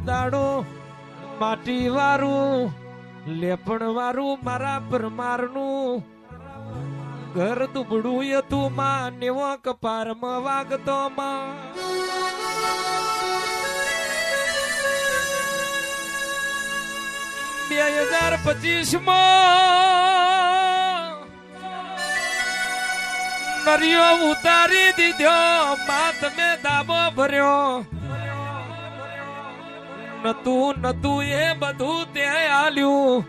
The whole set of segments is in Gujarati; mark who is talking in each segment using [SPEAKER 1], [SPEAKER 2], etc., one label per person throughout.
[SPEAKER 1] દાડો માટી વારું લેપણ વારું મારા પરમારનું ઘર દુબડું હતું માં નેવો કપારમાં વાગતો માં 2025 નરિયો ઉતારી દીધો માં તમે દાબો ભર્યો નતું એ બધું તે આલ્યું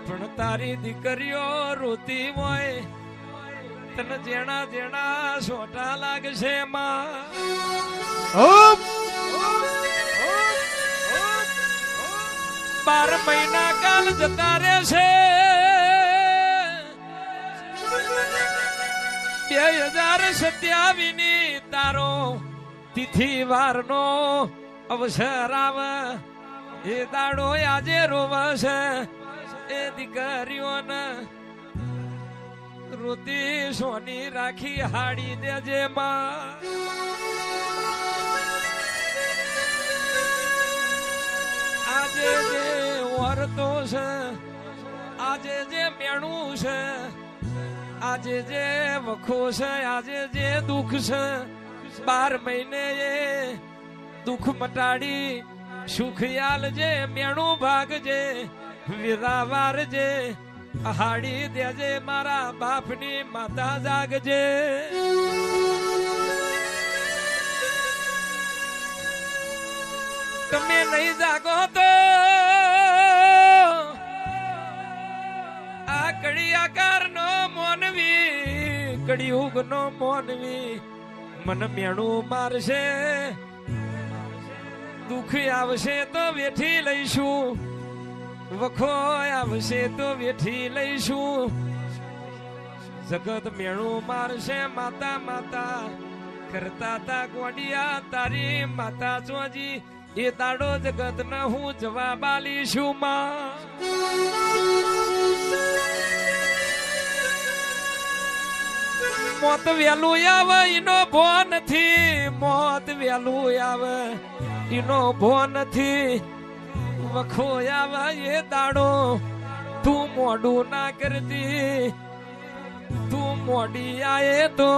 [SPEAKER 1] પણ તારી દીકરીઓ રોતી હોય તને જેણા જેણા સોટા લાગશે માં 12 મહિના કાલ જતા રહેશે 2027 ની તારો તિથિ વાર નો અવસર આવે એ દાડો આજે રોવશે એ દીકરીઓને રોતી સોની રાખી હાડી દેજે માં આજે જે વર્તો છે આજે જે મેણું છે આજે જે વખો છે આજે જે દુઃખ છે 12 મહિને એ દુઃખ મટાડી સુખ આલજે મેણું ભાગજે વિરાવાર જે હાડી દેજે મારા બાપની માતા જાગજે તમે નહીં જાગો તો આ કડી આકાર નો મોનવી કડિયુગ નો મોનવી મન મેણું મારશે દુઃખ આવશે તો વેઠી લઈશું વખો આવશે તો વેઠી લઈશું જગત મેણું મારશે માતા માતા કરતા તા ગોડિયા તારી માતા ચોજી એ દાડો જગત ને હું જવાબ આલીશું માં મોત વેલું આવે એનો ભો નથી મોત વેલું આવે એનો ભો નથી વખો આવે એ દાડો તું મોડું ના કરતી તું મોડી આયે તો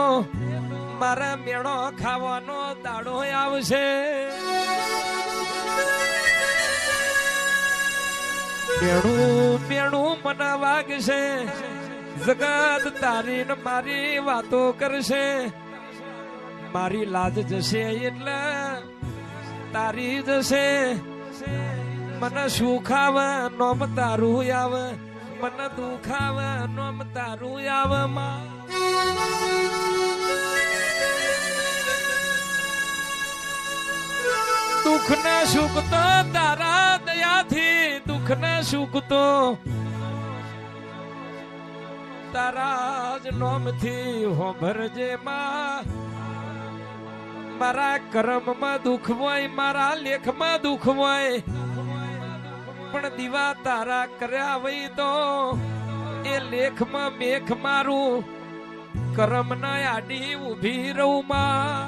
[SPEAKER 1] મારા મેણો ખાવાનો દાડો આવશે મેણું મેણું મને વાગશે જગત તારી ને મારી વાતો કરશે મારી લાજ જશે એટલે તારી જશે મને સુખ આવે નોમ તારું આવે મને દુઃખ આવે નોમ તારું આવે માં દુઃખ ને સુખ તો તારા દયાથી દુઃખ ને સુખ તો તારા જ નોમથી હોભરજે માં મારા કર્મમાં દુઃખ હોય મારા લેખમાં દુઃખ હોય પણ દીવા તારા કર્યા હોય તો એ લેખમાં મેખ મારું કર્મ ના આડી ઉભી રહું માં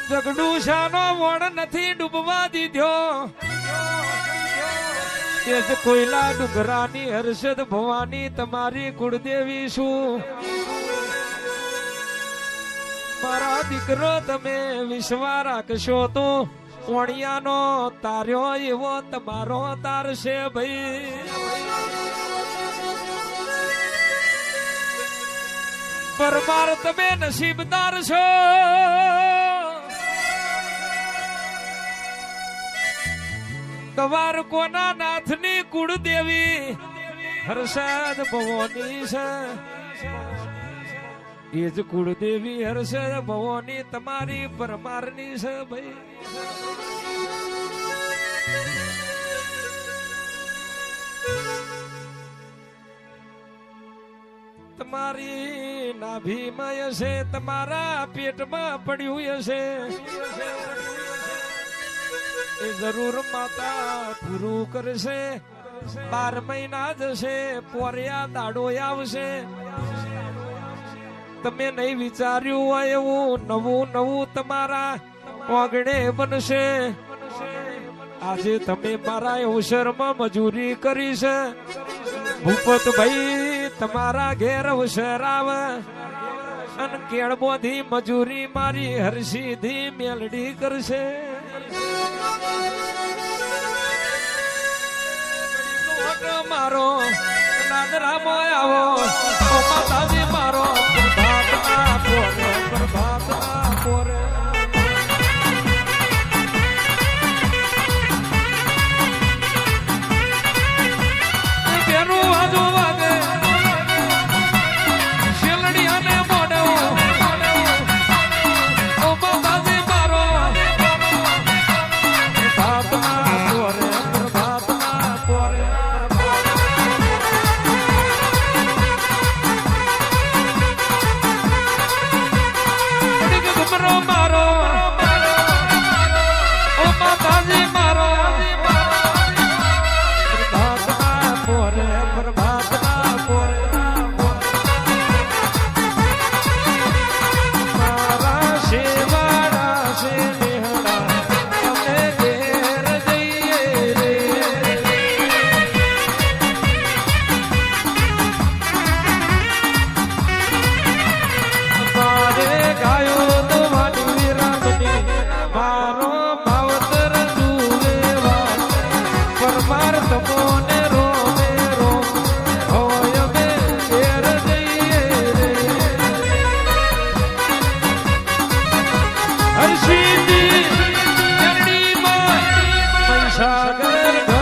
[SPEAKER 1] જગડું શાનો વણ નથી ડૂબવા દીધો એ જ કોયલા ડુંગરાની હર્ષદ ભવાની તમારી કુળદેવી છું મારા દીકરો તમે વિશ્વા રાખશો તો ઓણિયાનો તાર્યો એવો તમારો તારશે ભાઈ પરમાર તમે નસીબદાર છો કવાર કોના નાથની કુળદેવી હર્ષદ ભવાની છે એ જ કુળદેવી હર્ષદ ભવાની તમારી પરમારની છે ભાઈ તમારી નાભીમાં હશે તમારા પેટમાં પડ્યું હશે એ જરૂર માતા પૂરું કરશે 12 મહિના જશે પોરિયા દાડો આવશે તમે નહીં વિચાર્યું હોય એવું નવું નવું તમારા ઓગણે બનશે. આજે તમે મારા અવસરમાં મજૂરી કરી છે. ભૂપતભાઈ તમારા ઘેર અવસર આવે અને કેળબોથી મજૂરી મારી હરસીધી મેલડી કરશે. મારો નાદરામો આવો માતાજી મારો પ્રભાતના પોરે પ્રભાતના પોરે બેનું વાજો વાગે શેલડિયાને મોડે ઓ માતાજી મારો પ્રભાતના પોરે પ્રભાતના પોરે મારો ઓ માતાજી મારો પ્રભાતના પોરે પ્રભાતના પોરે મારા શેવાડા છે નેહડા અમે ઘેર જઈએ રે. મારે ગાયો મારો માવતર જુએવા પરમાર તમોને રોમે રોમ હોય અમે ઘેર જઈએ રે. હર્ષિદી ચરણીમાં મહીસાગર